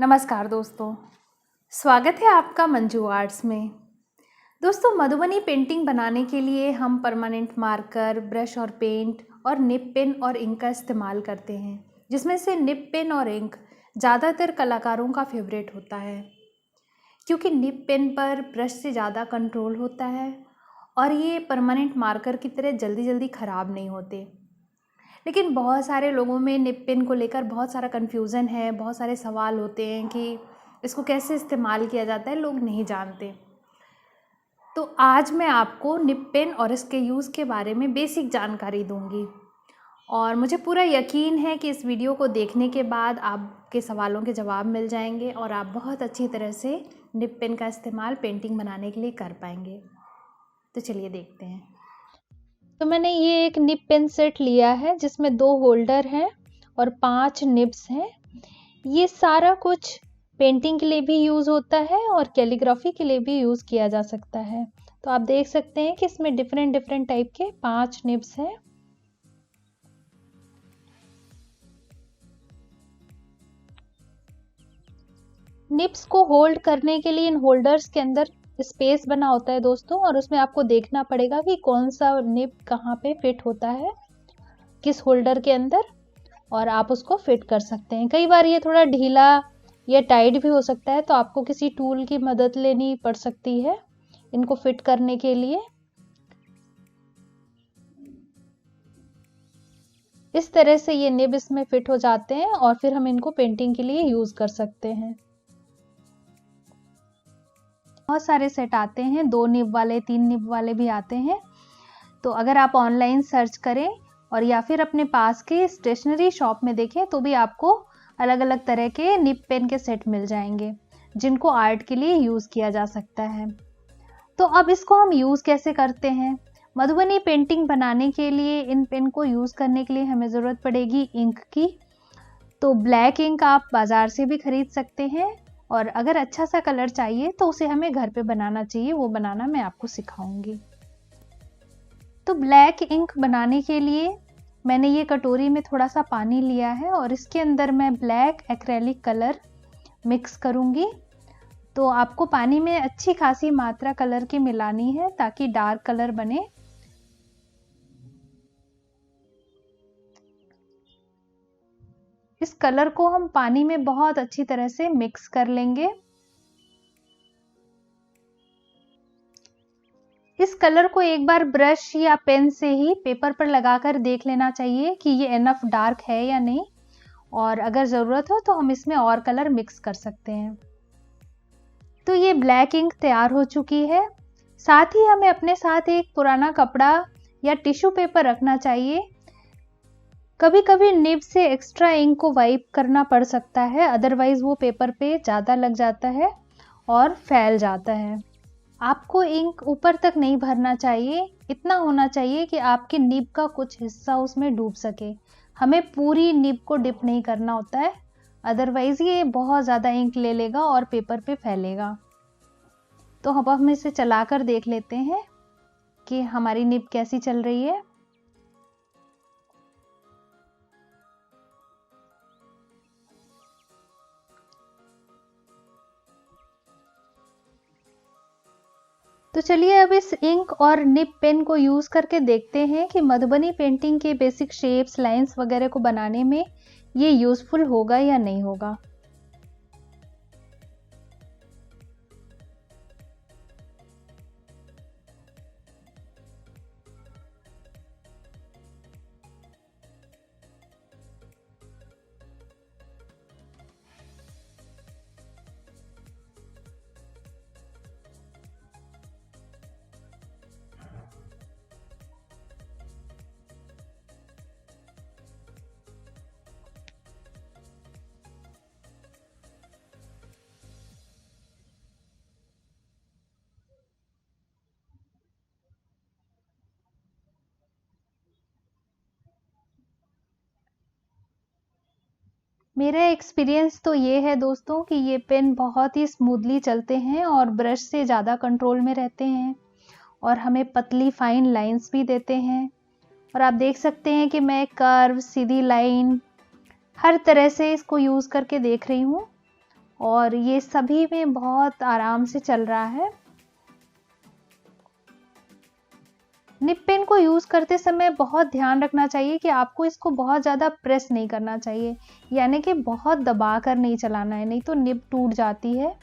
नमस्कार दोस्तों, स्वागत है आपका मंजू आर्ट्स में। दोस्तों, मधुबनी पेंटिंग बनाने के लिए हम परमानेंट मार्कर, ब्रश और पेंट और निब पेन और इंक का इस्तेमाल करते हैं, जिसमें से निब पेन और इंक ज़्यादातर कलाकारों का फेवरेट होता है, क्योंकि निब पेन पर ब्रश से ज़्यादा कंट्रोल होता है और ये परमानेंट मार्कर की तरह जल्दी जल्दी ख़राब नहीं होते। लेकिन बहुत सारे लोगों में निब पेन को लेकर बहुत सारा कन्फ्यूज़न है, बहुत सारे सवाल होते हैं कि इसको कैसे इस्तेमाल किया जाता है, लोग नहीं जानते। तो आज मैं आपको निब पेन और इसके यूज़ के बारे में बेसिक जानकारी दूंगी और मुझे पूरा यकीन है कि इस वीडियो को देखने के बाद आपके सवालों के जवाब मिल जाएंगे और आप बहुत अच्छी तरह से निब पेन का इस्तेमाल पेंटिंग बनाने के लिए कर पाएंगे। तो चलिए देखते हैं। तो मैंने ये एक निब पेन सेट लिया है जिसमें 2 होल्डर हैं और 5 निब्स हैं। ये सारा कुछ पेंटिंग के लिए भी यूज़ होता है और कैलीग्राफी के लिए भी यूज़ किया जा सकता है। तो आप देख सकते हैं कि इसमें डिफरेंट टाइप के 5 निब्स हैं। निब्स को होल्ड करने के लिए इन होल्डर्स के अंदर स्पेस बना होता है दोस्तों, और उसमें आपको देखना पड़ेगा कि कौन सा निब कहाँ पे फिट होता है, किस होल्डर के अंदर, और आप उसको फिट कर सकते हैं। कई बार ये थोड़ा ढीला या टाइट भी हो सकता है, तो आपको किसी टूल की मदद लेनी पड़ सकती है इनको फिट करने के लिए। इस तरह से ये निब इसमें फिट हो जाते हैं और फिर हम इनको पेंटिंग के लिए यूज कर सकते हैं। बहुत सारे सेट आते हैं, 2 निब वाले, 3 निब वाले भी आते हैं। तो अगर आप ऑनलाइन सर्च करें और या फिर अपने पास के स्टेशनरी शॉप में देखें तो भी आपको अलग अलग तरह के निब पेन के सेट मिल जाएंगे जिनको आर्ट के लिए यूज किया जा सकता है। तो अब इसको हम यूज कैसे करते हैं? मधुबनी पेंटिंग बनाने के लिए इन पेन को यूज करने के लिए हमें जरूरत पड़ेगी इंक की। तो ब्लैक इंक आप बाजार से भी खरीद सकते हैं और अगर अच्छा सा कलर चाहिए तो उसे हमें घर पे बनाना चाहिए, वो बनाना मैं आपको सिखाऊंगी। तो ब्लैक इंक बनाने के लिए मैंने ये कटोरी में थोड़ा सा पानी लिया है और इसके अंदर मैं ब्लैक एक्रेलिक कलर मिक्स करूंगी। तो आपको पानी में अच्छी खासी मात्रा कलर की मिलानी है ताकि डार्क कलर बने। इस कलर को हम पानी में बहुत अच्छी तरह से मिक्स कर लेंगे। इस कलर को एक बार ब्रश या पेन से ही पेपर पर लगाकर देख लेना चाहिए कि ये इनफ डार्क है या नहीं, और अगर ज़रूरत हो तो हम इसमें और कलर मिक्स कर सकते हैं। तो ये ब्लैक इंक तैयार हो चुकी है। साथ ही हमें अपने साथ एक पुराना कपड़ा या टिश्यू पेपर रखना चाहिए। कभी कभी निब से एक्स्ट्रा इंक को वाइप करना पड़ सकता है, अदरवाइज वो पेपर पे ज़्यादा लग जाता है और फैल जाता है। आपको इंक ऊपर तक नहीं भरना चाहिए, इतना होना चाहिए कि आपकी निब का कुछ हिस्सा उसमें डूब सके। हमें पूरी निब को डिप नहीं करना होता है, अदरवाइज ये बहुत ज़्यादा इंक ले लेगा और पेपर पे फैलेगा। तो अब हम इसे चलाकर देख लेते हैं कि हमारी निब कैसी चल रही है। तो चलिए अब इस इंक और निब पेन को यूज करके देखते हैं कि मधुबनी पेंटिंग के बेसिक शेप्स, लाइंस वगैरह को बनाने में ये यूजफुल होगा या नहीं होगा। मेरा एक्सपीरियंस तो ये है दोस्तों कि ये पेन बहुत ही स्मूथली चलते हैं और ब्रश से ज़्यादा कंट्रोल में रहते हैं और हमें पतली फाइन लाइंस भी देते हैं। और आप देख सकते हैं कि मैं कर्व, सीधी लाइन, हर तरह से इसको यूज़ करके देख रही हूँ और ये सभी में बहुत आराम से चल रहा है। निप पेन को यूज़ करते समय बहुत ध्यान रखना चाहिए कि आपको इसको बहुत ज़्यादा प्रेस नहीं करना चाहिए, यानी कि बहुत दबा कर नहीं चलाना है, नहीं तो निब टूट जाती है।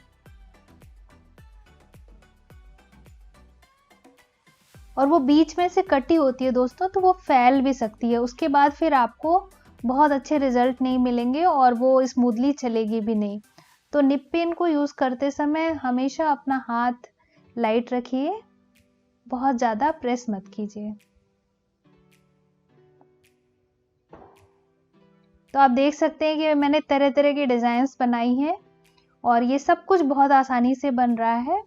और वो बीच में से कटी होती है दोस्तों, तो वो फैल भी सकती है। उसके बाद फिर आपको बहुत अच्छे रिजल्ट नहीं मिलेंगे और वो स्मूथली चलेगी भी नहीं। तो निप पेन को यूज़ करते समय हमेशा अपना हाथ लाइट रखिए, बहुत ज़्यादा प्रेस मत कीजिए। तो आप देख सकते हैं कि मैंने तरह तरह की डिज़ाइंस बनाई हैं और ये सब कुछ बहुत आसानी से बन रहा है।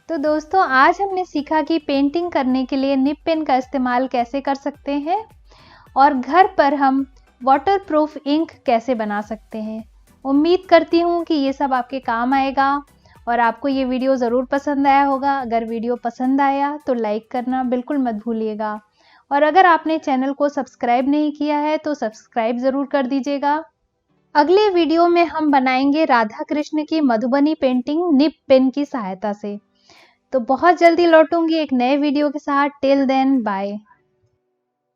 तो दोस्तों आज हमने सीखा कि पेंटिंग करने के लिए निप पेन का इस्तेमाल कैसे कर सकते हैं और घर पर हम वाटरप्रूफ इंक कैसे बना सकते हैं। उम्मीद करती हूँ कि ये सब आपके काम आएगा और आपको ये वीडियो ज़रूर पसंद आया होगा। अगर वीडियो पसंद आया तो लाइक करना बिल्कुल मत भूलिएगा और अगर आपने चैनल को सब्सक्राइब नहीं किया है तो सब्सक्राइब ज़रूर कर दीजिएगा। अगले वीडियो में हम बनाएंगे राधा कृष्ण की मधुबनी पेंटिंग निप पेन की सहायता से। तो बहुत जल्दी लौटूंगी एक नए वीडियो के साथ। Till then bye.